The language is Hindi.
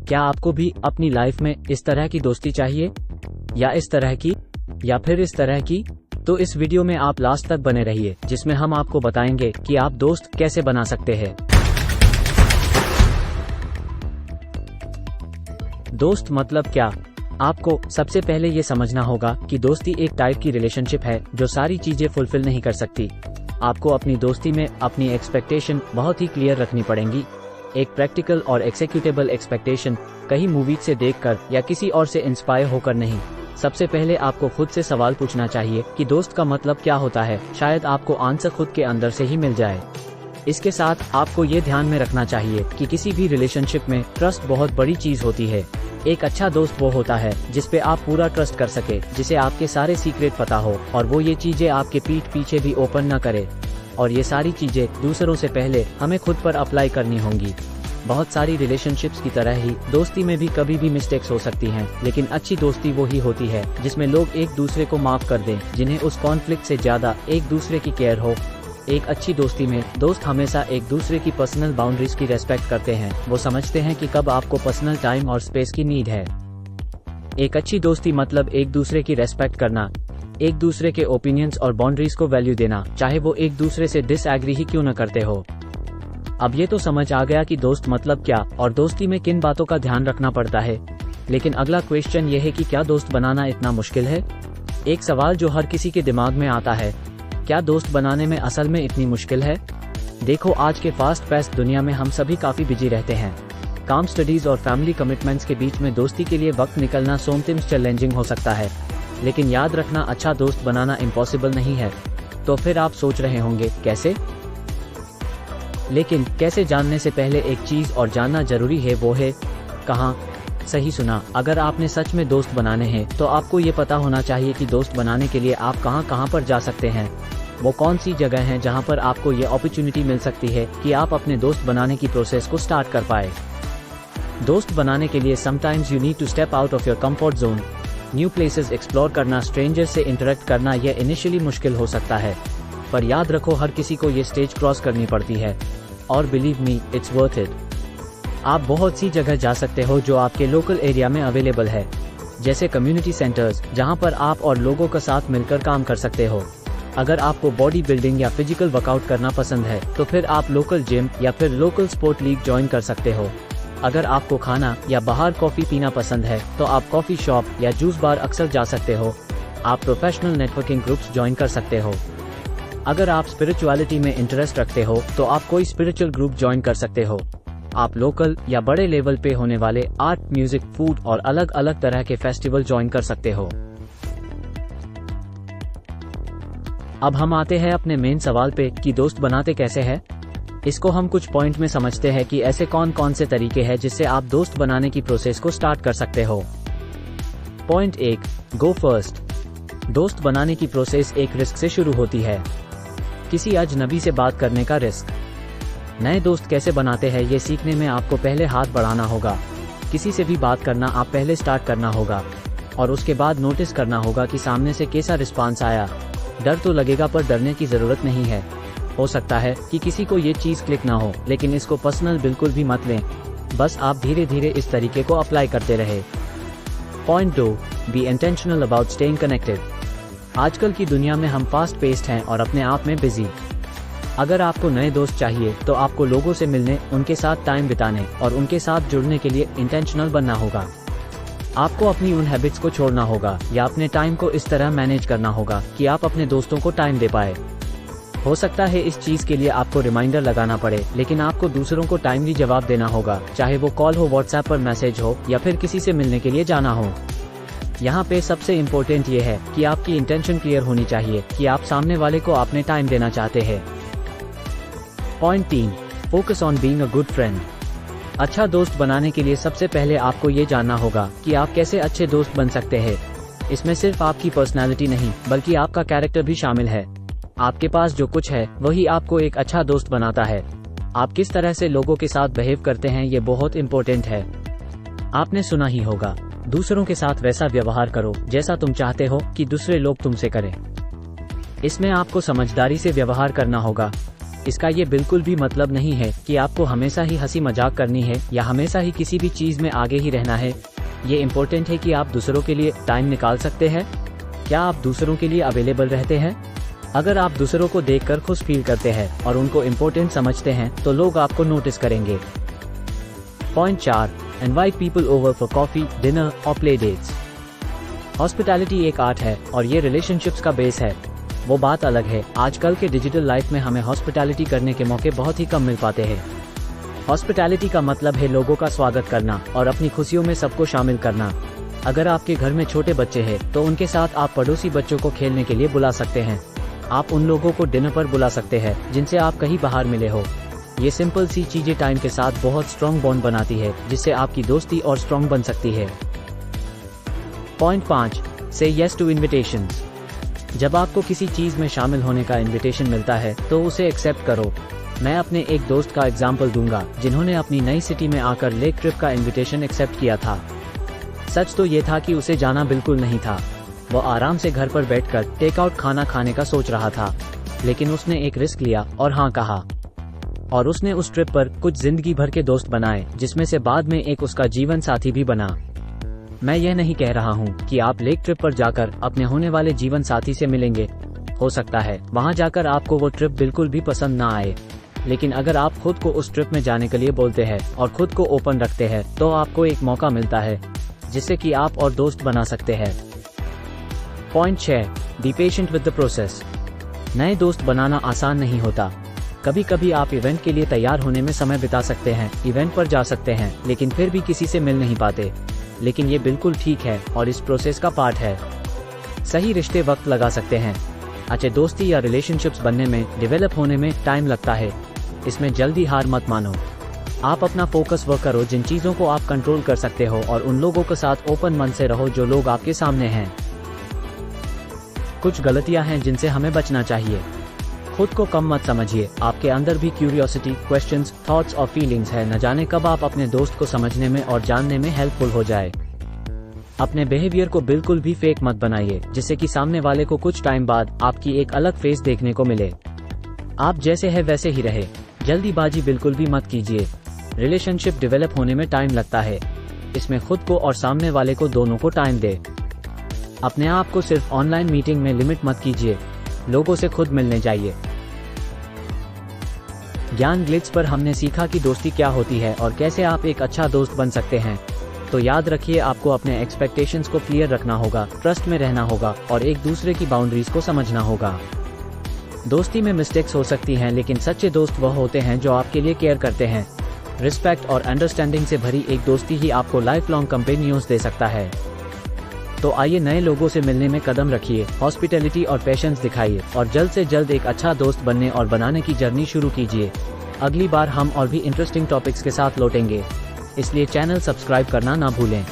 क्या आपको भी अपनी लाइफ में इस तरह की दोस्ती चाहिए, या इस तरह की, या फिर इस तरह की? तो इस वीडियो में आप लास्ट तक बने रहिए, जिसमें हम आपको बताएंगे कि आप दोस्त कैसे बना सकते हैं। दोस्त मतलब क्या? आपको सबसे पहले ये समझना होगा कि दोस्ती एक टाइप की रिलेशनशिप है जो सारी चीजें फुलफिल नहीं कर सकती। आपको अपनी दोस्ती में अपनी एक्सपेक्टेशन बहुत ही क्लियर रखनी पड़ेंगी। एक प्रैक्टिकल और एक्सिक्यूटेबल एक्सपेक्टेशन कहीं मूवीज से देखकर या किसी और से इंस्पायर होकर नहीं। सबसे पहले आपको खुद से सवाल पूछना चाहिए कि दोस्त का मतलब क्या होता है। शायद आपको आंसर खुद के अंदर से ही मिल जाए। इसके साथ आपको ये ध्यान में रखना चाहिए कि किसी भी रिलेशनशिप में ट्रस्ट बहुत बड़ी चीज होती है। एक अच्छा दोस्त वो होता है जिस पे आप पूरा ट्रस्ट कर सके, जिसे आपके सारे सीक्रेट पता हो और वो ये चीजें आपके पीठ पीछे भी ओपन न करे। और ये सारी चीजें दूसरों से पहले हमें खुद पर अप्लाई करनी होंगी। बहुत सारी रिलेशनशिप्स की तरह ही दोस्ती में भी कभी भी मिस्टेक्स हो सकती हैं, लेकिन अच्छी दोस्ती वो ही होती है जिसमें लोग एक दूसरे को माफ कर दें, जिन्हें उस कॉन्फ्लिक्ट से ज्यादा एक दूसरे की केयर हो। एक अच्छी दोस्ती में दोस्त हमेशा एक दूसरे की पर्सनल बाउंड्रीज की रेस्पेक्ट करते हैं। वो समझते हैं कि कब आपको पर्सनल टाइम और स्पेस की नीड है। एक अच्छी दोस्ती मतलब एक दूसरे की रेस्पेक्ट करना, एक दूसरे के ओपिनियंस और बाउंड्रीज को वैल्यू देना, चाहे वो एक दूसरे से डिसएग्री ही क्यों न करते हो। अब ये तो समझ आ गया कि दोस्त मतलब क्या और दोस्ती में किन बातों का ध्यान रखना पड़ता है। लेकिन अगला क्वेश्चन ये है कि क्या दोस्त बनाना इतना मुश्किल है? एक सवाल जो हर किसी के दिमाग में आता है, क्या दोस्त बनाने में असल में इतनी मुश्किल है? देखो, आज के फास्ट पेस्ड दुनिया में हम सभी काफी बिजी रहते हैं। काम, स्टडीज और फैमिली कमिटमेंट्स के बीच में दोस्ती के लिए वक्त निकलना समटाइम्स चैलेंजिंग हो सकता है। लेकिन याद रखना, अच्छा दोस्त बनाना इम्पॉसिबल नहीं है। तो फिर आप सोच रहे होंगे कैसे? लेकिन कैसे जानने से पहले एक चीज और जानना जरूरी है, वो है कहाँ। सही सुना, अगर आपने सच में दोस्त बनाने हैं तो आपको ये पता होना चाहिए कि दोस्त बनाने के लिए आप कहाँ पर जा सकते हैं। वो कौन सी जगह है जहाँ पर आपको ये अपॉर्चुनिटी मिल सकती है कि आप अपने दोस्त बनाने की प्रोसेस को स्टार्ट कर पाए। दोस्त बनाने के लिए sometimes you need to step out of your comfort zone. New places explore करना, स्ट्रेंजर से इंटरेक्ट करना, यह इनिशियली मुश्किल हो सकता है, पर याद रखो हर किसी को ये स्टेज क्रॉस करनी पड़ती है। और believe me, it's worth it. आप बहुत सी जगह जा सकते हो जो आपके लोकल एरिया में अवेलेबल है, जैसे कम्युनिटी सेंटर्स, जहां पर आप और लोगों के साथ मिलकर काम कर सकते हो। अगर आपको बॉडी बिल्डिंग या फिजिकल वर्कआउट करना पसंद है तो फिर आप लोकल जिम या फिर लोकल स्पोर्ट लीग ज्वाइन कर सकते हो। अगर आपको खाना या बाहर कॉफी पीना पसंद है तो आप कॉफी शॉप या जूस बार अक्सर जा सकते हो। आप प्रोफेशनल नेटवर्किंग ग्रुप्स ज्वाइन कर सकते हो। अगर आप स्पिरिचुअलिटी में इंटरेस्ट रखते हो तो आप कोई स्पिरिचुअल ग्रुप ज्वाइन कर सकते हो। आप लोकल या बड़े लेवल पे होने वाले आर्ट, म्यूजिक, फूड और अलग अलग तरह के फेस्टिवल ज्वाइन कर सकते हो। अब हम आते हैं अपने मेन सवाल पे कि दोस्त बनाते कैसे हैं। इसको हम कुछ पॉइंट में समझते हैं कि ऐसे कौन कौन से तरीके हैं जिससे आप दोस्त बनाने की प्रोसेस को स्टार्ट कर सकते हो। पॉइंट 1, गो फर्स्ट। दोस्त बनाने की प्रोसेस एक रिस्क से शुरू होती है। किसी अजनबी से बात करने का रिस्क। नए दोस्त कैसे बनाते हैं ये सीखने में आपको पहले हाथ बढ़ाना होगा। किसी से भी बात करना आप पहले स्टार्ट करना होगा और उसके बाद नोटिस करना होगा कि सामने से कैसा रिस्पांस आया। डर तो लगेगा पर डरने की जरूरत नहीं है। हो सकता है कि किसी को ये चीज क्लिक ना हो, लेकिन इसको पर्सनल बिल्कुल भी मत लें। बस आप धीरे धीरे इस तरीके को अप्लाई करते रहे। Point 2, be intentional about staying connected. आजकल की दुनिया में हम फास्ट पेस्ड हैं और अपने आप में बिजी। अगर आपको नए दोस्त चाहिए तो आपको लोगों से मिलने, उनके साथ टाइम बिताने और उनके साथ जुड़ने के लिए इंटेंशनल बनना होगा। आपको अपनी उन हैबिट्स को छोड़ना होगा या अपने टाइम को इस तरह मैनेज करना होगा कि आप अपने दोस्तों को टाइम दे पाए। हो सकता है इस चीज के लिए आपको रिमाइंडर लगाना पड़े, लेकिन आपको दूसरों को टाइमली जवाब देना होगा, चाहे वो कॉल हो, व्हाट्सएप पर मैसेज हो या फिर किसी से मिलने के लिए जाना हो। यहाँ पे सबसे इम्पोर्टेंट ये है कि आपकी इंटेंशन क्लियर होनी चाहिए कि आप सामने वाले को आपने टाइम देना चाहते हैं। Point 3, focus on being a good friend. अच्छा दोस्त बनाने के लिए सबसे पहले आपको ये जानना होगा कि आप कैसे अच्छे दोस्त बन सकते हैं। इसमें सिर्फ आपकी पर्सनालिटी नहीं बल्कि आपका कैरेक्टर भी शामिल है। आपके पास जो कुछ है वही आपको एक अच्छा दोस्त बनाता है। आप किस तरह से लोगों के साथ बिहेव करते हैं ये बहुत इम्पोर्टेंट है। आपने सुना ही होगा, दूसरों के साथ वैसा व्यवहार करो जैसा तुम चाहते हो कि दूसरे लोग तुमसे करें। इसमें आपको समझदारी से व्यवहार करना होगा। इसका ये बिल्कुल भी मतलब नहीं है कि आपको हमेशा ही हंसी मजाक करनी है या हमेशा ही किसी भी चीज में आगे ही रहना है। ये इम्पोर्टेंट है कि आप दूसरों के लिए टाइम निकाल सकते हैं। क्या आप दूसरों के लिए अवेलेबल रहते हैं? अगर आप दूसरों को देखकर खुश फील करते हैं और उनको इम्पोर्टेंट समझते हैं तो लोग आपको नोटिस करेंगे। Point 4, invite people over for coffee, dinner और प्ले डेट्स। हॉस्पिटैलिटी एक आर्ट है और ये रिलेशनशिप्स का बेस है। वो बात अलग है, आजकल के डिजिटल लाइफ में हमें हॉस्पिटैलिटी करने के मौके बहुत ही कम मिल पाते हैं। हॉस्पिटैलिटी का मतलब है लोगों का स्वागत करना और अपनी खुशियों में सबको शामिल करना। अगर आपके घर में छोटे बच्चे हैं तो उनके साथ आप पड़ोसी बच्चों को खेलने के लिए बुला सकते हैं। आप उन लोगों को डिनर पर बुला सकते हैं जिनसे आप कहीं बाहर मिले हो। ये सिंपल सी चीजें टाइम के साथ बहुत स्ट्रॉन्ग बॉन्ड बनाती है, जिससे आपकी दोस्ती और स्ट्रॉन्ग बन सकती है। पॉइंट 5, से यस टू इन्विटेशंस। जब आपको किसी चीज में शामिल होने का इनविटेशन मिलता है तो उसे एक्सेप्ट करो। मैं अपने एक दोस्त का एग्जाम्पल दूंगा जिन्होंने अपनी नई सिटी में आकर लेक ट्रिप का इनविटेशन एक्सेप्ट किया था। सच तो ये था कि उसे जाना बिल्कुल नहीं था। वो आराम से घर पर बैठकर टेक आउट खाना खाने का सोच रहा था, लेकिन उसने एक रिस्क लिया और हाँ कहा। और उसने उस ट्रिप पर कुछ जिंदगी भर के दोस्त बनाए, जिसमें से बाद में एक उसका जीवन साथी भी बना। मैं यह नहीं कह रहा हूँ कि आप लेक ट्रिप पर जाकर अपने होने वाले जीवन साथी से मिलेंगे। हो सकता है वहाँ जाकर आपको वो ट्रिप बिल्कुल भी पसंद ना आए, लेकिन अगर आप खुद को उस ट्रिप में जाने के लिए बोलते हैं और खुद को ओपन रखते हैं तो आपको एक मौका मिलता है जिससे कि आप और दोस्त बना सकते हैं। Point 6, be patient with the process. नए दोस्त बनाना आसान नहीं होता। कभी कभी आप इवेंट के लिए तैयार होने में समय बिता सकते हैं, इवेंट पर जा सकते हैं, लेकिन फिर भी किसी से मिल नहीं पाते। लेकिन ये बिल्कुल ठीक है और इस प्रोसेस का पार्ट है। सही रिश्ते वक्त लगा सकते हैं। अच्छे दोस्ती या रिलेशनशिप्स बनने में, डेवलप होने में टाइम लगता है। इसमें जल्दी हार मत मानो। आप अपना फोकस वो करो जिन चीजों को आप कंट्रोल कर सकते हो और उन लोगों के साथ ओपन मन से रहो जो लोग आपके सामने हैं। कुछ गलतियां हैं जिनसे हमें बचना चाहिए। खुद को कम मत समझिए। आपके अंदर भी क्यूरियोसिटी, क्वेश्चंस, थॉट्स और फीलिंग्स है। न जाने कब आप अपने दोस्त को समझने में और जानने में हेल्पफुल हो जाए। अपने बिहेवियर को बिल्कुल भी फेक मत बनाइए, जिससे कि सामने वाले को कुछ टाइम बाद आपकी एक अलग फेस देखने को मिले। आप जैसे है वैसे ही रहे। जल्दीबाजी बिल्कुल भी मत कीजिए। रिलेशनशिप डेवलप होने में टाइम लगता है। इसमें खुद को और सामने वाले को दोनों को टाइम दे। अपने आप को सिर्फ ऑनलाइन मीटिंग में लिमिट मत कीजिए। लोगों से खुद मिलने जाइए। ज्ञान ग्लिट्स पर हमने सीखा कि दोस्ती क्या होती है और कैसे आप एक अच्छा दोस्त बन सकते हैं। तो याद रखिए, आपको अपने एक्सपेक्टेशंस को क्लियर रखना होगा, ट्रस्ट में रहना होगा और एक दूसरे की बाउंड्रीज को समझना होगा। दोस्ती में मिस्टेक्स हो सकती हैं, लेकिन सच्चे दोस्त वह होते हैं जो आपके लिए केयर करते हैं। रिस्पेक्ट और अंडरस्टैंडिंग से भरी एक दोस्ती ही आपको लाइफ लॉन्ग कंपेनियंस दे सकता है। तो आइए नए लोगों से मिलने में कदम रखिए, हॉस्पिटैलिटी और पेशेंस दिखाइए और जल्द से जल्द एक अच्छा दोस्त बनने और बनाने की जर्नी शुरू कीजिए। अगली बार हम और भी इंटरेस्टिंग टॉपिक्स के साथ लौटेंगे, इसलिए चैनल सब्सक्राइब करना ना भूलें।